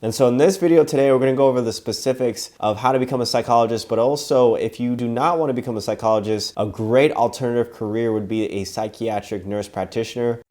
And so in this video today, we're going to go over the specifics of how to become a psychologist, but also if you do not want to become a psychologist, a great alternative career would be a psychiatric nurse practitioner.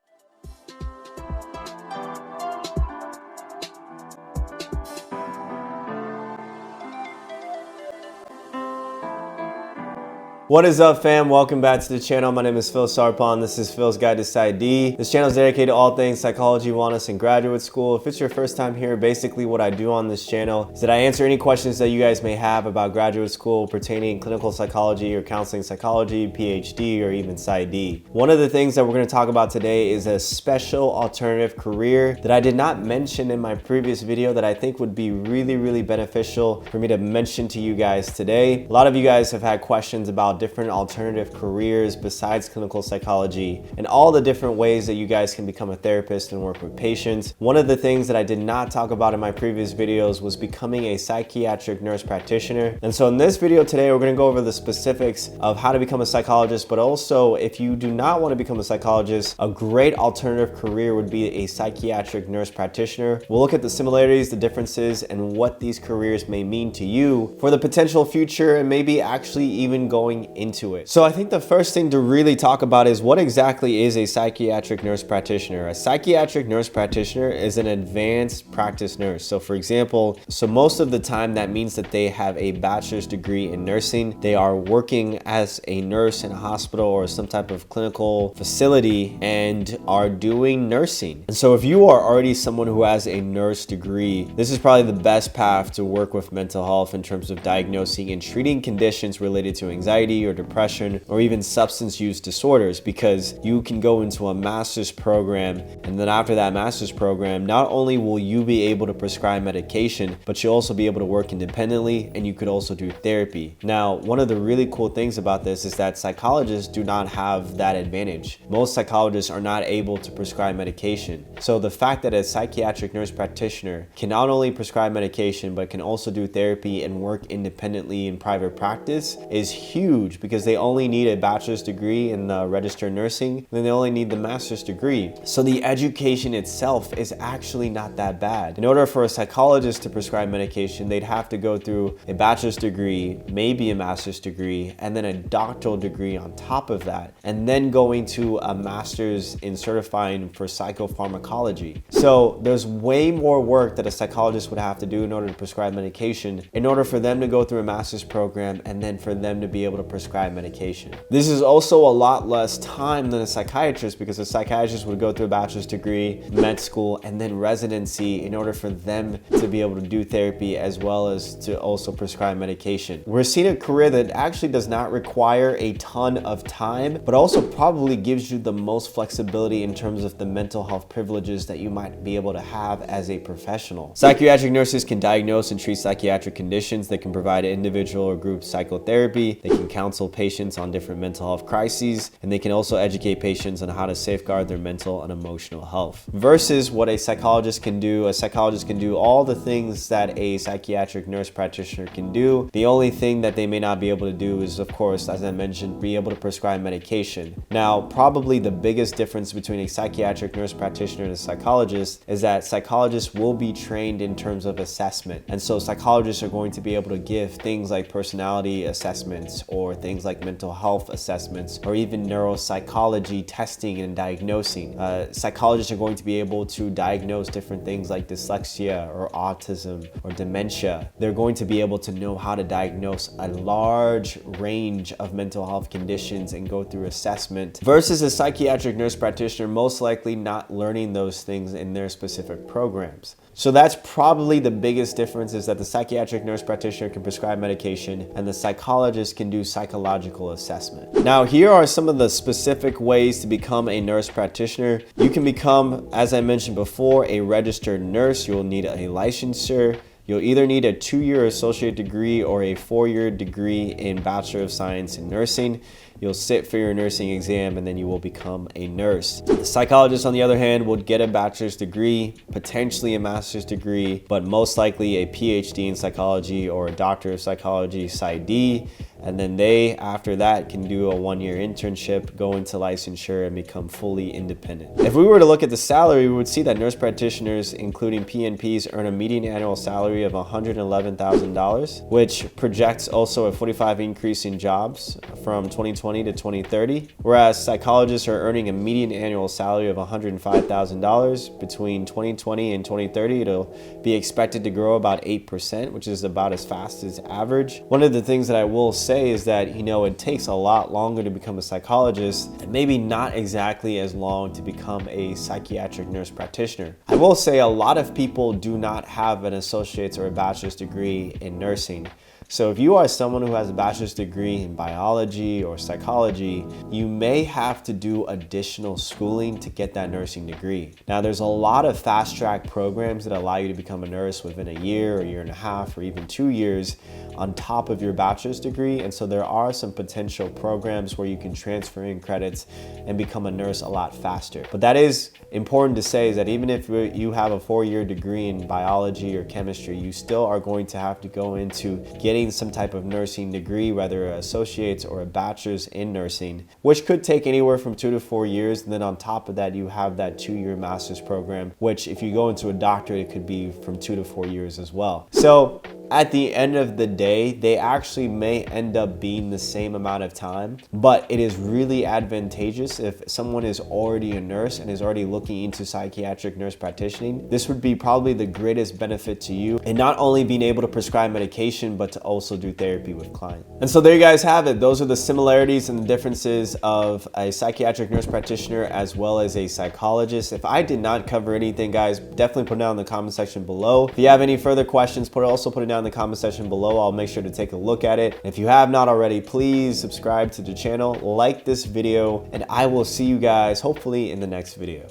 What is up, fam? Welcome back to the channel. My name is Phil Sarpon. This is Phil's Guide to PsyD. This channel is dedicated to all things psychology, wellness, and graduate school. If it's your first time here, basically what I do on this channel is that I answer any questions that you guys may have about graduate school pertaining clinical psychology or counseling psychology, PhD, or even PsyD. One of the things that we're going to talk about today is a special alternative career that I did not mention in my previous video that I think would be really beneficial for me to mention to you guys today. A lot of you guys have had questions about different alternative careers besides clinical psychology and all the different ways that you guys can become a therapist and work with patients. One of the things that I did not talk about in my previous videos was becoming a psychiatric nurse practitioner. And so in this video today, we're going to go over the specifics of how to become a psychologist, but also if you do not want to become a psychologist, a great alternative career would be a psychiatric nurse practitioner. We'll look at the similarities, the differences, and what these careers may mean to you for the potential future and maybe actually even going into it. So I think the first thing to really talk about is what exactly is a psychiatric nurse practitioner. A psychiatric nurse practitioner is an advanced practice nurse. So for example, most of the time that means that they have a bachelor's degree in nursing. They are working as a nurse in a hospital or some type of clinical facility and are doing nursing. And so if you are already someone who has a nurse degree, this is probably the best path to work with mental health in terms of diagnosing and treating conditions related to anxiety or depression or even substance use disorders, because you can go into a master's program, and then after that master's program, not only will you be able to prescribe medication, but you'll also be able to work independently, and you could also do therapy. Now, one of the really cool things about this is that psychologists do not have that advantage. Most psychologists are not able to prescribe medication. So the fact that a psychiatric nurse practitioner can not only prescribe medication, but can also do therapy and work independently in private practice is huge, because they only need a bachelor's degree in registered nursing, and then they only need the master's degree. So the education itself is actually not that bad. In order for a psychologist to prescribe medication, they'd have to go through a bachelor's degree, maybe a master's degree, and then a doctoral degree on top of that, and then going to a master's in certifying for psychopharmacology. So there's way more work that a psychologist would have to do in order to prescribe medication, in order for them to go through a master's program, and then for them to be able to prescribe medication. This is also a lot less time than a psychiatrist, because a psychiatrist would go through a bachelor's degree, med school, and then residency in order for them to be able to do therapy as well as to also prescribe medication. We're seeing a career that actually does not require a ton of time, but also probably gives you the most flexibility in terms of the mental health privileges that you might be able to have as a professional. Psychiatric nurses can diagnose and treat psychiatric conditions. They can provide individual or group psychotherapy. They can counsel patients on different mental health crises, and they can also educate patients on how to safeguard their mental and emotional health. Versus what a psychologist can do, a psychologist can do all the things that a psychiatric nurse practitioner can do. The only thing that they may not be able to do is, of course, as I mentioned, be able to prescribe medication. Now, probably the biggest difference between a psychiatric nurse practitioner and a psychologist is that psychologists will be trained in terms of assessment. And so psychologists are going to be able to give things like personality assessments or things like mental health assessments or even neuropsychology testing and diagnosing. Psychologists are going to be able to diagnose different things like dyslexia or autism or dementia. They're going to be able to know how to diagnose a large range of mental health conditions and go through assessment, versus a psychiatric nurse practitioner most likely not learning those things in their specific programs. So that's probably the biggest difference, is that the psychiatric nurse practitioner can prescribe medication and the psychologist can do psychological assessment. Now, here are some of the specific ways to become a nurse practitioner. You can become, as I mentioned before, a registered nurse. You'll need a licensure. You'll either need a 2-year associate degree or a 4-year degree in Bachelor of Science in Nursing. you'll sit for your nursing exam, and then you will become a nurse. The psychologist, on the other hand, would get a bachelor's degree, potentially a master's degree, but most likely a PhD in psychology or a doctor of psychology, PsyD. And then they, after that, can do a 1-year internship, go into licensure, and become fully independent. If we were to look at the salary, we would see that nurse practitioners, including PNPs, earn a median annual salary of $111,000, which projects also a 45% increase in jobs from 2020 to 2030, whereas psychologists are earning a median annual salary of $105,000. Between 2020 and 2030, it'll be expected to grow about 8%, which is about as fast as average. One of the things that I will say is that, it takes a lot longer to become a psychologist, and maybe not exactly as long to become a psychiatric nurse practitioner. I will say a lot of people do not have an associate's or a bachelor's degree in nursing. So if you are someone who has a bachelor's degree in biology or psychology, you may have to do additional schooling to get that nursing degree. Now, there's a lot of fast track programs that allow you to become a nurse within a year, a year and a half, or even 2 years on top of your bachelor's degree. And so there are some potential programs where you can transfer in credits and become a nurse a lot faster. But that is important to say, is that even if you have a 4-year degree in biology or chemistry, you still are going to have to go into getting some type of nursing degree, whether an associate's or a bachelor's in nursing, which could take anywhere from 2 to 4 years. And then on top of that, you have that 2-year master's program, which if you go into a doctorate, it could be from 2 to 4 years as well. So at the end of the day, they actually may end up being the same amount of time, but it is really advantageous if someone is already a nurse and is already looking into psychiatric nurse practicing. This would be probably the greatest benefit to you in not only being able to prescribe medication, but to also do therapy with clients. And so there you guys have it. Those are the similarities and the differences of a psychiatric nurse practitioner as well as a psychologist. If I did not cover anything, guys, definitely put it down in the comment section below. If you have any further questions, also put it down in the comment section below. I'll make sure to take a look at it. If you have not already, please subscribe to the channel, like this video, and I will see you guys hopefully in the next video.